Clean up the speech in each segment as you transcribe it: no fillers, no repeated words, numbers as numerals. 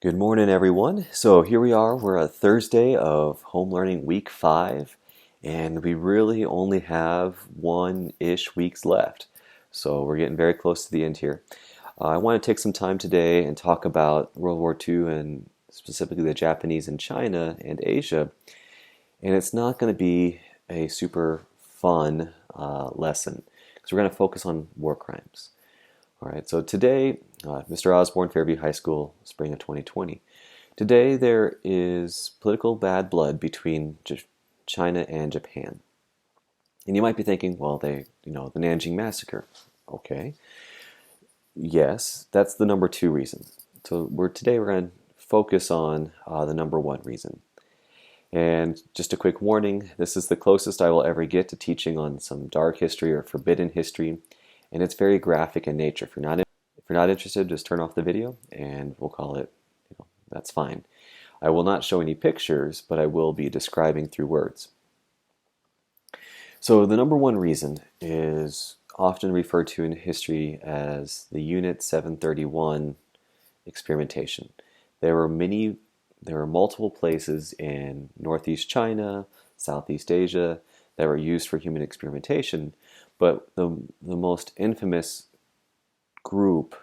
Good morning, everyone. So here we are. We're at Thursday of home learning week 5, and we really only have one-ish weeks left. So we're getting very close to the end here. I want to take some time today and talk about World War II and specifically the Japanese in China and Asia. And it's not going to be a super fun lesson because we're going to focus on war crimes. All right, so today, Mr. Osborne, Fairview High School, spring of 2020. Today there is political bad blood between China and Japan. And you might be thinking, well, the Nanjing Massacre. Okay. Yes, that's the number 2 reason. So today we're going to focus on the number 1 reason. And just a quick warning, this is the closest I will ever get to teaching on some dark history or forbidden history. And it's very graphic in nature. If you're not interested, just turn off the video and we'll call it, that's fine. I will not show any pictures, but I will be describing through words. So the number 1 reason is often referred to in history as the Unit 731 experimentation. There were multiple places in Northeast China, Southeast Asia that were used for human experimentation, but the most infamous group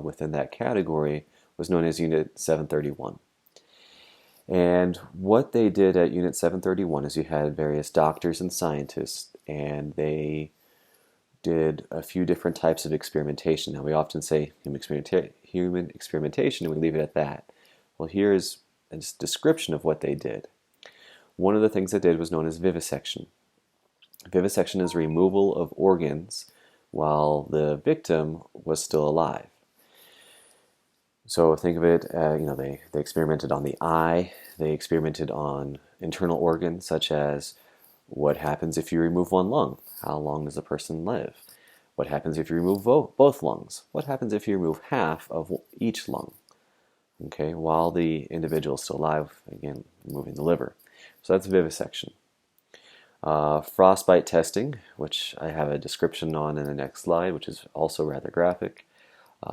within that category was known as Unit 731. And what they did at Unit 731 is you had various doctors and scientists, and they did a few different types of experimentation. Now, we often say human experimentation, and we leave it at that. Well, here's a description of what they did. One of the things they did was known as vivisection. Vivisection is removal of organs while the victim was still alive. So think of it, they experimented on the eye, they experimented on internal organs such as what happens if you remove one lung? How long does a person live? What happens if you remove both lungs? What happens if you remove half of each lung? Okay, while the individual is still alive, again, removing the liver. So that's vivisection. Frostbite testing, which I have a description on in the next slide, which is also rather graphic.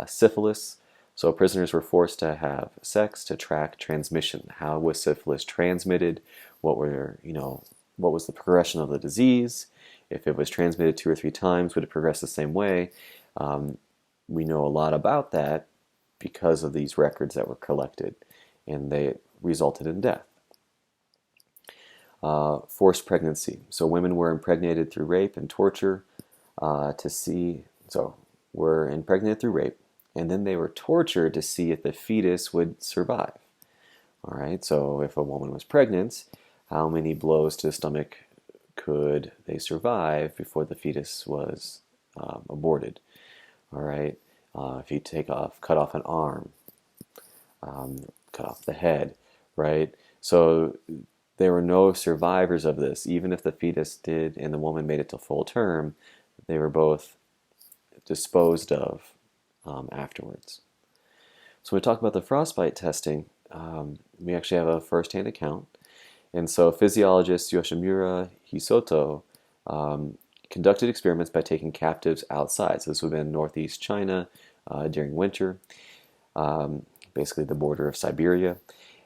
Syphilis. So prisoners were forced to have sex to track transmission. How was syphilis transmitted? What was the progression of the disease? If it was transmitted 2 or 3 times, would it progress the same way? We know a lot about that because of these records that were collected, and they resulted in death. Forced pregnancy. So women were impregnated through rape and torture were impregnated through rape, and then they were tortured to see if the fetus would survive. All right, so if a woman was pregnant, how many blows to the stomach could they survive before the fetus was aborted? All right, if you cut off an arm, cut off the head, right? So there were no survivors of this. Even if the fetus did and the woman made it to full term, they were both disposed of afterwards. So when we talk about the frostbite testing, we actually have a first-hand account. And so physiologist Yoshimura Hisoto conducted experiments by taking captives outside. So this would have been northeast China during winter, basically the border of Siberia.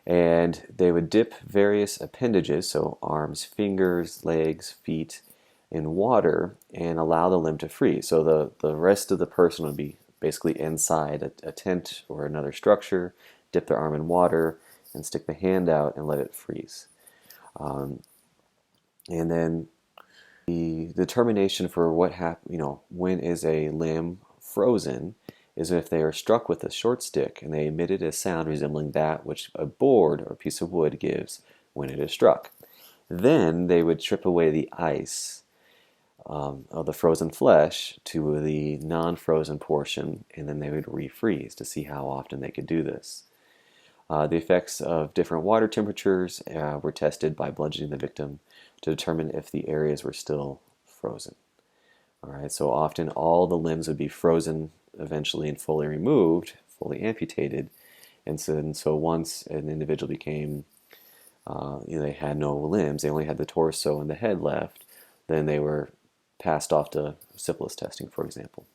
And they would dip various appendages, so arms, fingers, legs, feet, in water and allow the limb to freeze. So the rest of the person would be basically inside a tent or another structure, dip their arm in water, and stick the hand out and let it freeze. And then the determination for when is a limb frozen is if they are struck with a short stick and they emitted a sound resembling that which a board or piece of wood gives when it is struck. Then they would strip away the ice of the frozen flesh to the non-frozen portion, and then they would refreeze to see how often they could do this. The effects of different water temperatures were tested by bludgeoning the victim to determine if the areas were still frozen. All right, so often all the limbs would be frozen eventually and fully removed, fully amputated, and so once an individual became, they had no limbs, they only had the torso and the head left, then they were passed off to syphilis testing, for example.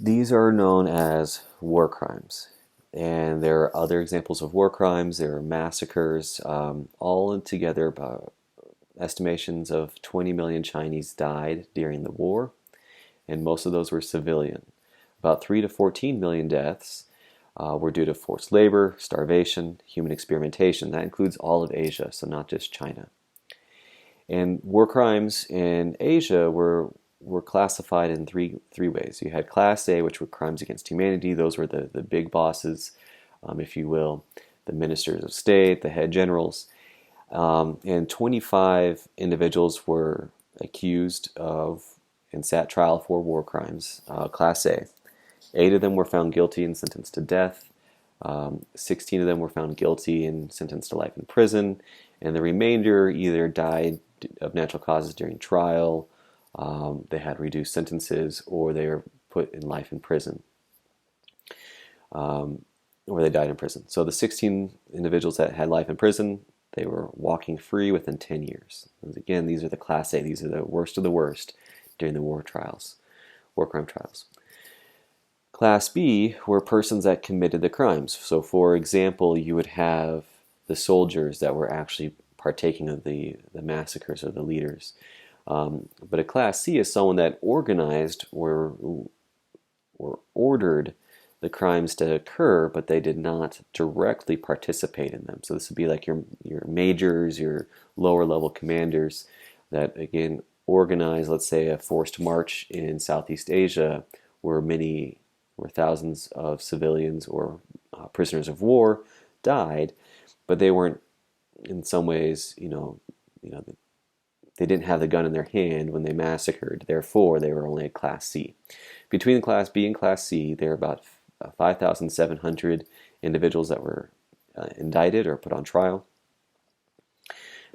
These are known as war crimes. And there are other examples of war crimes. There are massacres. All together, about estimations of 20 million Chinese died during the war, and most of those were civilian. About 3 to 14 million deaths were due to forced labor, starvation, human experimentation. That includes all of Asia, so not just China. And war crimes in Asia were classified in three ways. You had Class A, which were crimes against humanity. Those were the big bosses, if you will, the ministers of state, the head generals. And 25 individuals were accused of and sat trial for war crimes, Class A. 8 of them were found guilty and sentenced to death. 16 of them were found guilty and sentenced to life in prison. And the remainder either died of natural causes during trial, they had reduced sentences, or they were put in life in prison, or they died in prison. So the 16 individuals that had life in prison, they were walking free within 10 years. And again, these are the Class A. These are the worst of the worst during the war crime trials. Class B were persons that committed the crimes. So for example, you would have the soldiers that were actually partaking of the massacres, or the leaders. But a Class C is someone that organized or ordered the crimes to occur, but they did not directly participate in them. So this would be like your majors, your lower level commanders that, again, organize, let's say, a forced march in Southeast Asia where thousands of civilians or prisoners of war died, but they weren't, in some ways, they didn't have the gun in their hand when they massacred. Therefore, they were only a Class C. Between Class B and Class C, there are about 5,700 individuals that were indicted or put on trial.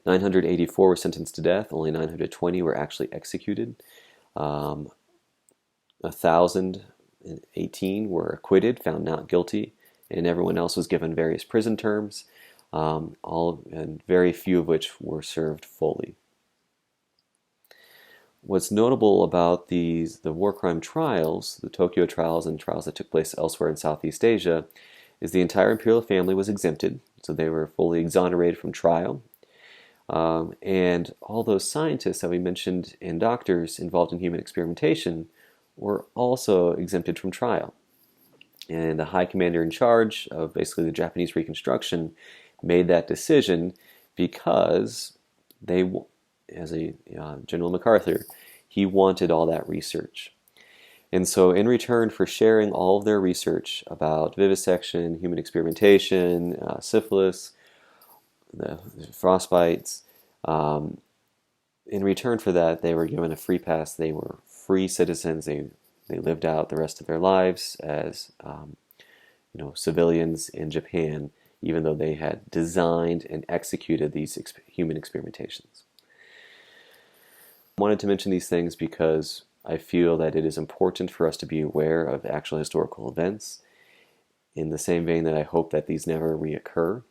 984 were sentenced to death. Only 920 were actually executed. 1,018 were acquitted, found not guilty, and everyone else was given various prison terms, and very few of which were served fully. What's notable about the war crime trials, the Tokyo trials and trials that took place elsewhere in Southeast Asia, is the entire imperial family was exempted, so they were fully exonerated from trial. And all those scientists that we mentioned and doctors involved in human experimentation were also exempted from trial. And the high commander in charge of basically the Japanese Reconstruction made that decision because General MacArthur, he wanted all that research. And so in return for sharing all of their research about vivisection, human experimentation, syphilis, the frostbites, in return for that, they were given a free pass. They were free citizens. They lived out the rest of their lives as civilians in Japan, even though they had designed and executed these human experimentations. I wanted to mention these things because I feel that it is important for us to be aware of actual historical events, in the same vein that I hope that these never reoccur.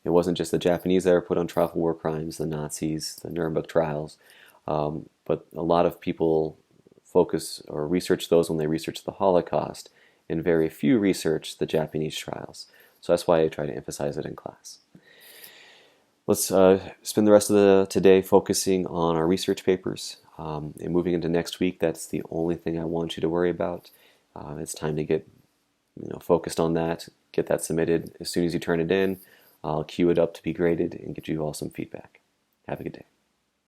It wasn't just the Japanese that were put on trial for war crimes, the Nazis, the Nuremberg trials, but a lot of people focus or research those when they research the Holocaust, and very few research the Japanese trials. So that's why I try to emphasize it in class. Let's spend the rest of today focusing on our research papers. And moving into next week, that's the only thing I want you to worry about. It's time to get focused on that, get that submitted. As soon as you turn it in, I'll queue it up to be graded and get you all some feedback. Have a good day.